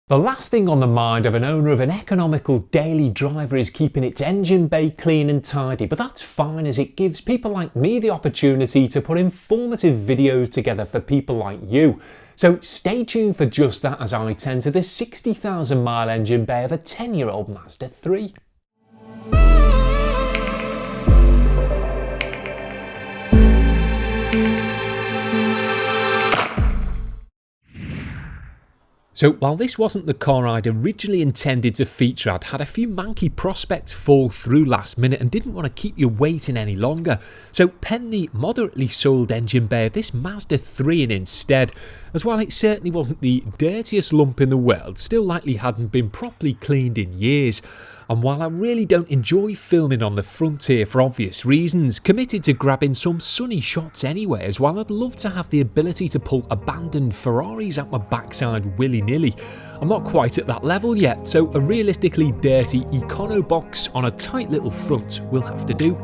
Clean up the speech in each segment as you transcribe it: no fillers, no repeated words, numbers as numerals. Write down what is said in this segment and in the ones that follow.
The last thing on the mind of an owner of an economical daily driver is keeping its engine bay clean and tidy, but that's fine as it gives people like me the opportunity to put informative videos together for people like you. So stay tuned for just that as I tend to the 60,000 mile engine bay of a 10-year-old Mazda 3. So while this wasn't the car I'd originally intended to feature, I'd had a few Manky prospects fall through last minute and didn't want to keep you waiting any longer. So penned the moderately soiled engine bay of this Mazda 3 in instead, as while it certainly wasn't the dirtiest lump in the world, still likely hadn't been properly cleaned in years. And while I really don't enjoy filming on the frontier for obvious reasons, committed to grabbing some sunny shots anyway, as while I'd love to have the ability to pull abandoned Ferraris out my backside willy-nilly. I'm not quite at that level yet, so a realistically dirty econo box on a tight little front will have to do.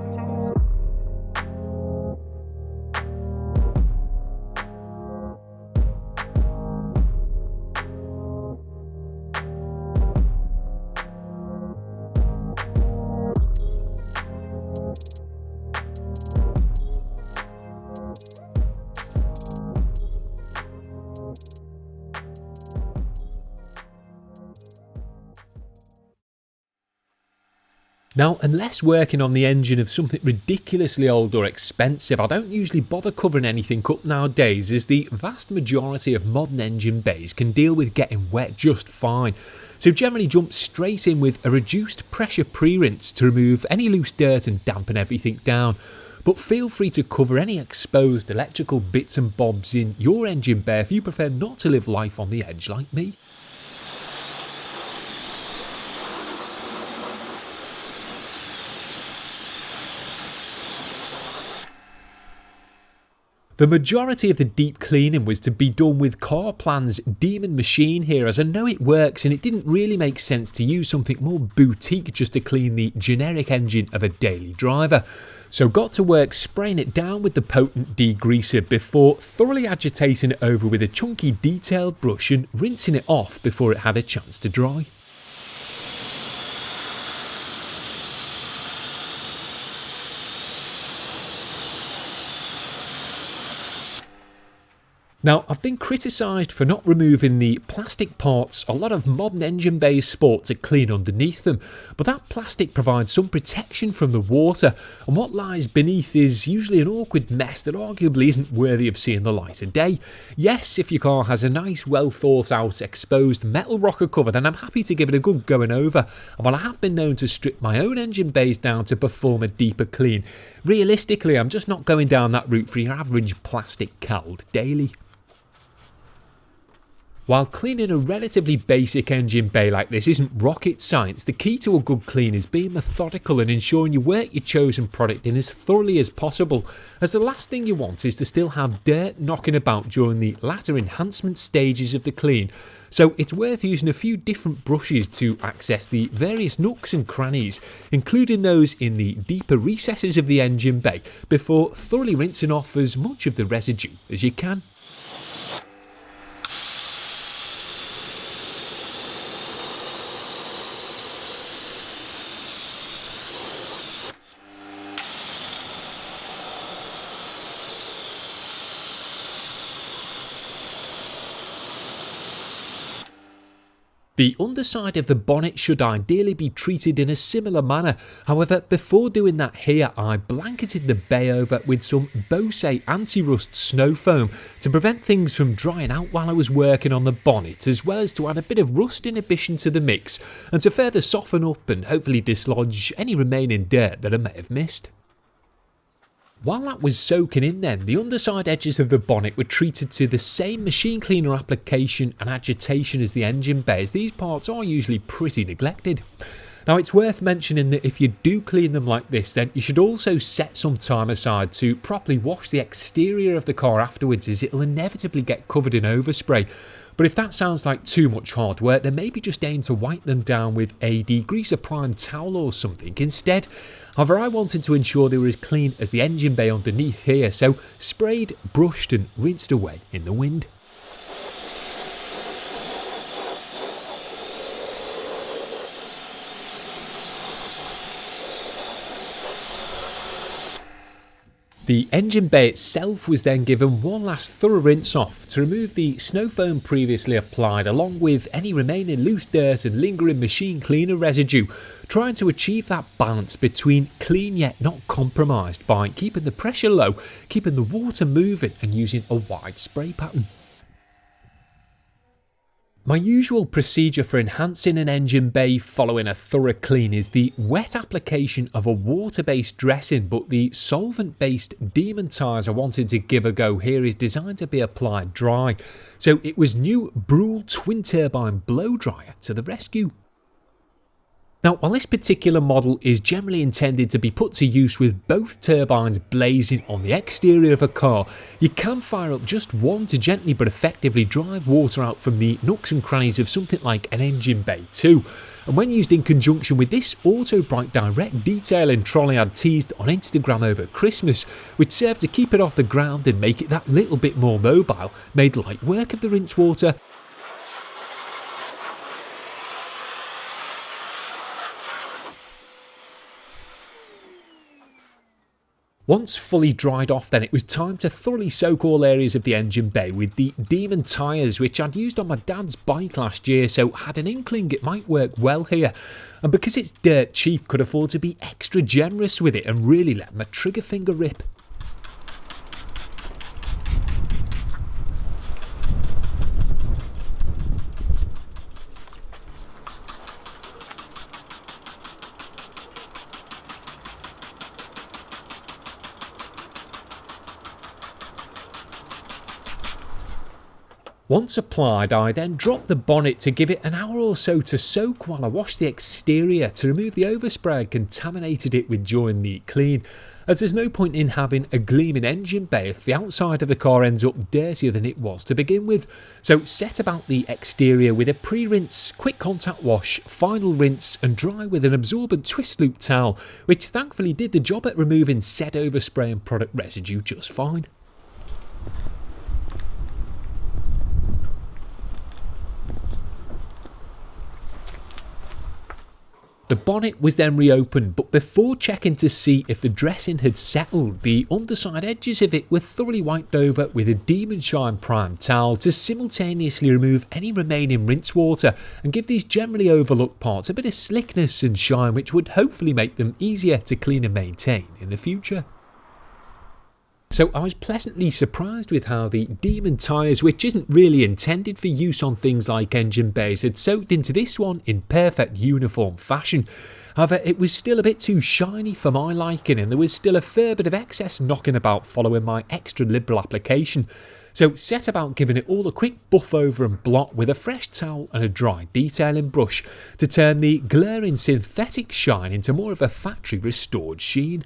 Now, unless working on the engine of something ridiculously old or expensive, I don't usually bother covering anything up nowadays, as the vast majority of modern engine bays can deal with getting wet just fine. So generally jump straight in with a reduced pressure pre-rinse to remove any loose dirt and dampen everything down. But feel free to cover any exposed electrical bits and bobs in your engine bay if you prefer not to live life on the edge like me. The majority of the deep cleaning was to be done with CarPlan's Demon machine here, as I know it works and it didn't really make sense to use something more boutique just to clean the generic engine of a daily driver. So got to work spraying it down with the potent degreaser before thoroughly agitating it over with a chunky detailed brush and rinsing it off before it had a chance to dry. Now, I've been criticised for not removing the plastic parts a lot of modern engine bays sport to clean underneath them, but that plastic provides some protection from the water, and what lies beneath is usually an awkward mess that arguably isn't worthy of seeing the light of day. Yes, if your car has a nice, well thought out exposed metal rocker cover, then I'm happy to give it a good going over, and while I have been known to strip my own engine bays down to perform a deeper clean, realistically I'm just not going down that route for your average plastic cowled daily. While cleaning a relatively basic engine bay like this isn't rocket science, the key to a good clean is being methodical and ensuring you work your chosen product in as thoroughly as possible, as the last thing you want is to still have dirt knocking about during the latter enhancement stages of the clean. So it's worth using a few different brushes to access the various nooks and crannies, including those in the deeper recesses of the engine bay, before thoroughly rinsing off as much of the residue as you can. The underside of the bonnet should ideally be treated in a similar manner. However, before doing that here, I blanketed the bay over with some Bosei anti-rust snow foam to prevent things from drying out while I was working on the bonnet, as well as to add a bit of rust inhibition to the mix and to further soften up and hopefully dislodge any remaining dirt that I may have missed. While that was soaking in then, the underside edges of the bonnet were treated to the same machine cleaner application and agitation as the engine bay, as these parts are usually pretty neglected. Now it's worth mentioning that if you do clean them like this, then you should also set some time aside to properly wash the exterior of the car afterwards, as it'll inevitably get covered in overspray. But if that sounds like too much hard work, then maybe just aim to wipe them down with a degreaser prime towel or something instead. However, I wanted to ensure they were as clean as the engine bay underneath here, so sprayed, brushed and rinsed away in the wind. The engine bay itself was then given one last thorough rinse off to remove the snow foam previously applied, along with any remaining loose dirt and lingering machine cleaner residue, trying to achieve that balance between clean yet not compromised by keeping the pressure low, keeping the water moving and using a wide spray pattern. My usual procedure for enhancing an engine bay following a thorough clean is the wet application of a water-based dressing, but the solvent-based Demon Tyres I wanted to give a go here is designed to be applied dry. So it was new Bruhl twin turbine blow dryer to the rescue. Now, while this particular model is generally intended to be put to use with both turbines blazing on the exterior of a car, you can fire up just one to gently but effectively drive water out from the nooks and crannies of something like an engine bay too. And when used in conjunction with this Autobrite direct detailing trolley I'd teased on Instagram over Christmas, which served to keep it off the ground and make it that little bit more mobile, made light work of the rinse water. Once fully dried off then, it was time to thoroughly soak all areas of the engine bay with the Demon Tyres, which I'd used on my dad's bike last year, so had an inkling it might work well here. And because it's dirt cheap, could afford to be extra generous with it and really let my trigger finger rip. Once applied, I then dropped the bonnet to give it an hour or so to soak while I washed the exterior to remove the overspray I contaminated it with during the clean, as there's no point in having a gleaming engine bay if the outside of the car ends up dirtier than it was to begin with. So set about the exterior with a pre-rinse, quick contact wash, final rinse and dry with an absorbent twist loop towel, which thankfully did the job at removing said overspray and product residue just fine. The bonnet was then reopened, but before checking to see if the dressing had settled, the underside edges of it were thoroughly wiped over with a Demon Shine Prime towel to simultaneously remove any remaining rinse water and give these generally overlooked parts a bit of slickness and shine, which would hopefully make them easier to clean and maintain in the future. So I was pleasantly surprised with how the Demon Tyres, which isn't really intended for use on things like engine bays, had soaked into this one in perfect uniform fashion. However, it was still a bit too shiny for my liking, and there was still a fair bit of excess knocking about following my extra liberal application. So set about giving it all a quick buff over and blot with a fresh towel and a dry detailing brush to turn the glaring synthetic shine into more of a factory restored sheen.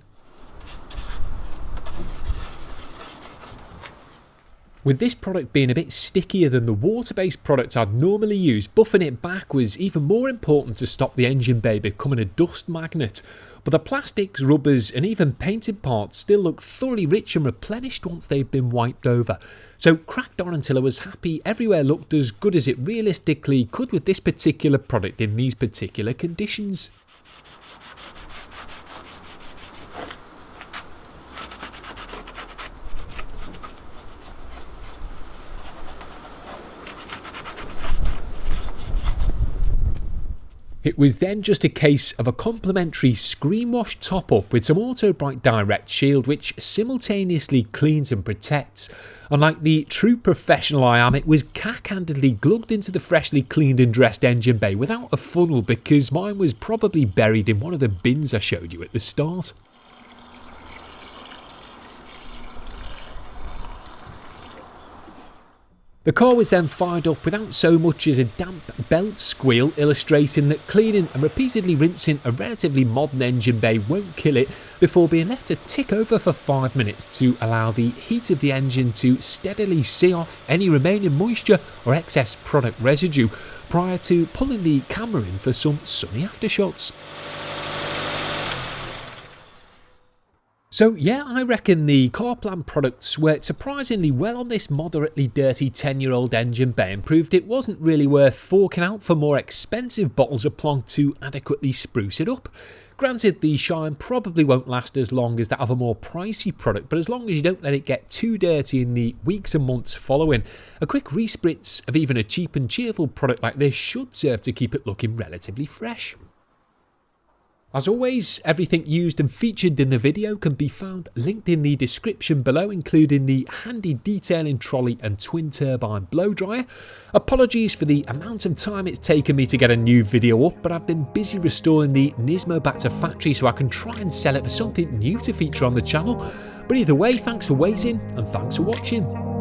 With this product being a bit stickier than the water-based products I'd normally use, buffing it back was even more important to stop the engine bay becoming a dust magnet. But the plastics, rubbers and even painted parts still look thoroughly rich and replenished once they've been wiped over. So cracked on until I was happy everywhere looked as good as it realistically could with this particular product in these particular conditions. It was then just a case of a complimentary screen wash top up with some Autobrite Direct Shield, which simultaneously cleans and protects. And like the true professional I am, it was cack-handedly glugged into the freshly cleaned and dressed engine bay without a funnel, because mine was probably buried in one of the bins I showed you at the start. The car was then fired up without so much as a damp belt squeal, illustrating that cleaning and repeatedly rinsing a relatively modern engine bay won't kill it, before being left to tick over for 5 minutes to allow the heat of the engine to steadily see off any remaining moisture or excess product residue prior to pulling the camera in for some sunny aftershots. So yeah, I reckon the CarPlan products worked surprisingly well on this moderately dirty 10-year-old engine bay and proved it wasn't really worth forking out for more expensive bottles of plonk to adequately spruce it up. Granted, the shine probably won't last as long as that of a more pricey product, but as long as you don't let it get too dirty in the weeks and months following, a quick respritz of even a cheap and cheerful product like this should serve to keep it looking relatively fresh. As always, everything used and featured in the video can be found linked in the description below, including the handy detailing trolley and twin turbine blow dryer. Apologies for the amount of time it's taken me to get a new video up, but I've been busy restoring the Nismo back to factory so I can try and sell it for something new to feature on the channel. But either way, thanks for waiting and thanks for watching.